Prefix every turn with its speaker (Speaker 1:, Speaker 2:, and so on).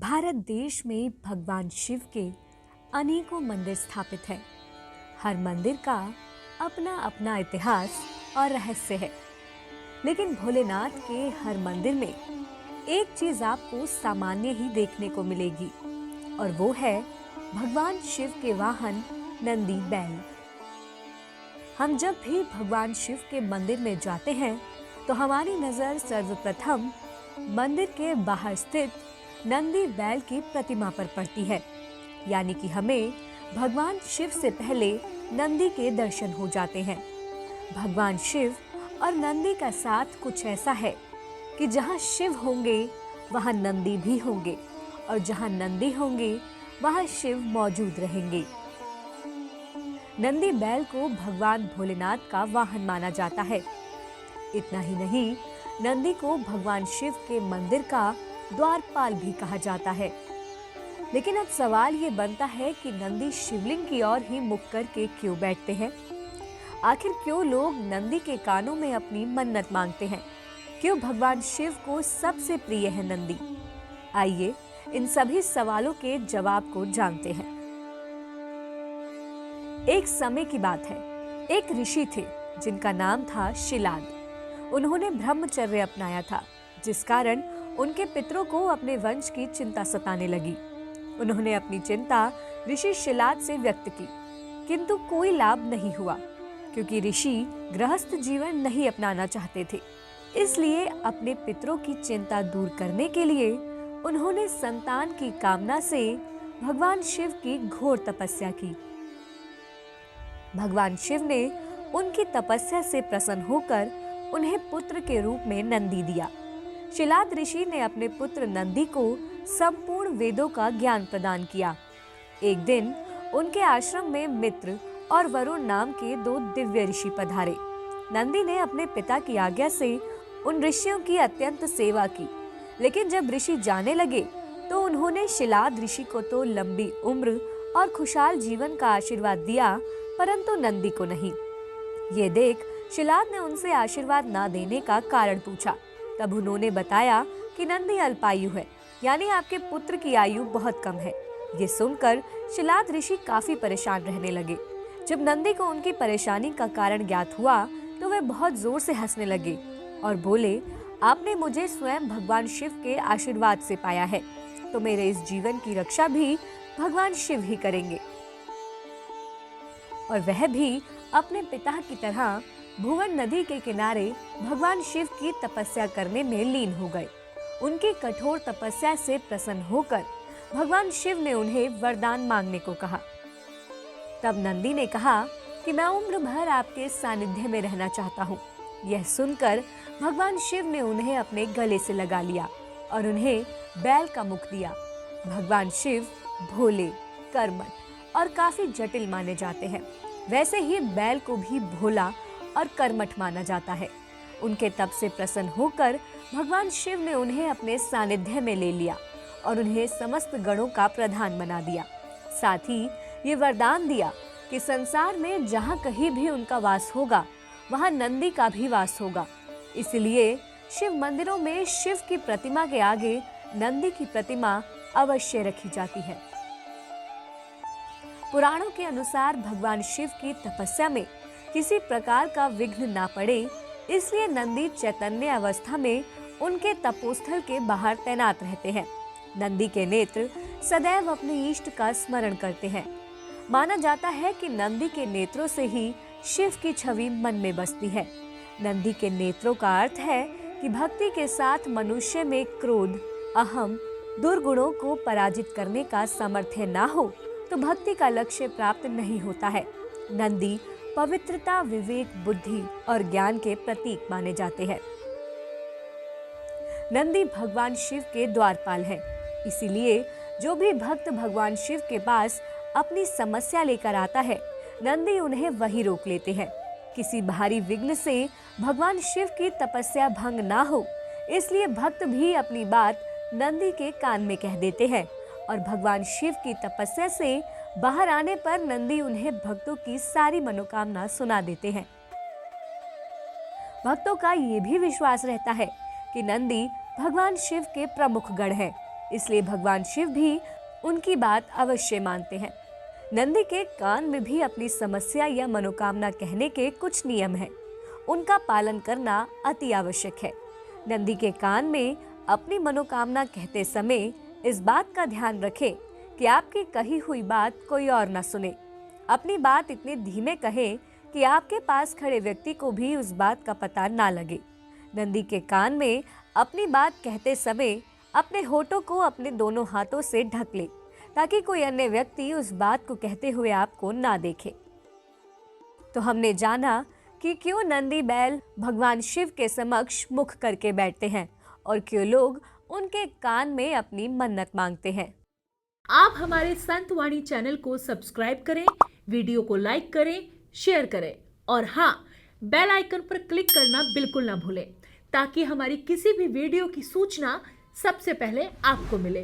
Speaker 1: भारत देश में भगवान शिव के अनेकों मंदिर स्थापित हैं। हर मंदिर का अपना अपना इतिहास और रहस्य है, लेकिन भोलेनाथ के हर मंदिर में एक चीज आपको सामान्य ही देखने को मिलेगी, और वो है भगवान शिव के वाहन नंदी बैल। हम जब भी भगवान शिव के मंदिर में जाते हैं तो हमारी नजर सर्वप्रथम मंदिर के बाहर स्थित नंदी बैल की प्रतिमा पर पड़ती है, यानी कि हमें भगवान शिव से पहले नंदी के दर्शन हो जाते हैं। भगवान शिव और नंदी का साथ कुछ ऐसा है कि जहाँ शिव होंगे वहाँ नंदी भी होंगे, और जहाँ नंदी होंगे वहाँ शिव मौजूद रहेंगे। नंदी बैल को भगवान भोलेनाथ का वाहन माना जाता है। इतना ही नहीं, नंदी को भगवान शिव के मंदिर का द्वारपाल भी कहा जाता है। लेकिन अब सवाल ये बनता है कि नंदी शिवलिंग की ओर ही मुख करके क्यों बैठते हैं? आखिर क्यों लोग नंदी के कानों में अपनी मन्नत मांगते हैं? क्यों भगवान शिव को सबसे प्रिय है नंदी? आइए इन सभी सवालों के जवाब को जानते हैं। एक समय की बात है, एक ऋषि थे जिनका नाम था शिलाद। उन्होंने ब्रह्मचर्य अपनाया था, जिस कारण उनके पितरों को अपने वंश की चिंता सताने लगी। उन्होंने अपनी चिंता ऋषि शिलाद से व्यक्त की, किंतु कोई लाभ नहीं हुआ, क्योंकि ऋषि गृहस्थ जीवन नहीं अपनाना चाहते थे। इसलिए अपने पितरों की चिंता दूर करने के लिए उन्होंने संतान की कामना से भगवान शिव की घोर तपस्या की। भगवान शिव ने उनकी तपस्या से प्रसन्न होकर उन्हें पुत्र के रूप में नंदी दिया। शिलाद ऋषि ने अपने पुत्र नंदी को संपूर्ण वेदों का ज्ञान प्रदान किया। एक दिन उनके आश्रम में मित्र और वरुण नाम के दो दिव्य ऋषि पधारे। नंदी ने अपने पिता की आज्ञा से उन ऋषियों की अत्यंत सेवा की, लेकिन जब ऋषि जाने लगे तो उन्होंने शिलाद ऋषि को तो लंबी उम्र और खुशहाल जीवन का आशीर्वाद दिया, परंतु नंदी को नहीं। ये देख शिलाद ने उनसे आशीर्वाद ना देने का कारण पूछा। तब उन्होंने बताया कि नंदी अल्पायु है, यानी आपके पुत्र की आयु बहुत कम है। ये सुनकर शिलाद ऋषि काफी परेशान रहने लगे। जब नंदी को उनकी परेशानी का कारण ज्ञात हुआ तो वे बहुत जोर से हंसने लगे और बोले, आपने मुझे स्वयं भगवान शिव के आशीर्वाद से पाया है, तो मेरे इस जीवन की रक्षा भी भगवान शिव ही करेंगे। और वह भी अपने पिता की तरह भुवन नदी के किनारे भगवान शिव की तपस्या करने में लीन हो गए। उनकी कठोर तपस्या से प्रसन्न होकर भगवान शिव ने उन्हें वरदान मांगने को कहा। तब नंदी ने कहा कि मैं उम्र भर आपके सानिध्य में रहना चाहता हूँ। यह सुनकर भगवान शिव ने उन्हें अपने गले से लगा लिया और उन्हें बैल का मुख दिया। भगवान शिव भोले, कर्मठ और काफी जटिल माने जाते हैं। वैसे ही बैल को भी भोला और कर्मठ माना जाता है। उनके तप से प्रसन्न होकर भगवान शिव ने उन्हें अपने सानिध्य में ले लिया और उन्हें समस्त गणों का प्रधान बना दिया। साथ ही ये वरदान दिया कि संसार में जहाँ कहीं भी उनका वास होगा वहाँ नंदी का भी वास होगा। इसलिए शिव मंदिरों में शिव की प्रतिमा के आगे नंदी की प्रतिमा अवश्य रखी जाती है। पुराणों के अनुसार भगवान शिव की तपस्या में किसी प्रकार का विघ्न ना पड़े, इसलिए नंदी चैतन्य अवस्था में उनके तपोस्थल के बाहर तैनात रहते हैं। नंदी के नेत्र सदैव अपने इष्ट का स्मरण करते हैं। माना जाता है कि नंदी के नेत्रों से ही शिव की छवि मन में बसती है। नंदी के नेत्रों का अर्थ है कि भक्ति के साथ मनुष्य में क्रोध, अहम, दुर्गुणों को पराजित करने का सामर्थ्य ना हो तो भक्ति का लक्ष्य प्राप्त नहीं होता है। नंदी पवित्रता, विवेक, बुद्धि और ज्ञान के प्रतीक माने जाते हैं। नंदी भगवान शिव के द्वारपाल हैं। इसीलिए जो भी भक्त भगवान शिव के पास अपनी समस्या लेकर आता है, नंदी उन्हें वही रोक लेते हैं। किसी भारी विघ्न से भगवान शिव की तपस्या भंग ना हो, इसलिए भक्त भी अपनी बात नंदी के कान में कह देते हैं, और भगवान शिव की तपस्या से बाहर आने पर नंदी उन्हें भक्तों की सारी मनोकामना सुना देते हैं। भक्तों का ये भी विश्वास रहता है कि नंदी भगवान शिव के प्रमुख गण हैं, इसलिए भगवान शिव भी उनकी बात अवश्य मानते हैं। नंदी के कान में भी अपनी समस्या या मनोकामना कहने के कुछ नियम हैं। उनका पालन करना अति आवश्यक है। नंदी के कान में अपनी मनोकामना कहते समय इस बात का ध्यान रखें कि आपकी कही हुई बात कोई और ना सुने। अपनी बात इतने धीमे कहें कि आपके पास खड़े व्यक्ति को भी उस बात का पता ना लगे। नंदी के कान में अपनी बात कहते समय अपने होठों को अपने दोनों हाथों से ढक ले, ताकि कोई अन्य व्यक्ति उस बात को कहते हुए आपको ना देखे। तो हमने जाना कि क्यों नंदी बैल भगवान शिव के समक्ष मुख करके बैठते हैं और क्यों लोग उनके कान में अपनी मन्नत मांगते हैं।
Speaker 2: आप हमारे संत वाणी चैनल को सब्सक्राइब करें, वीडियो को लाइक करें, शेयर करें और हाँ, बेल आइकन पर क्लिक करना बिल्कुल ना भूलें, ताकि हमारी किसी भी वीडियो की सूचना सबसे पहले आपको मिले।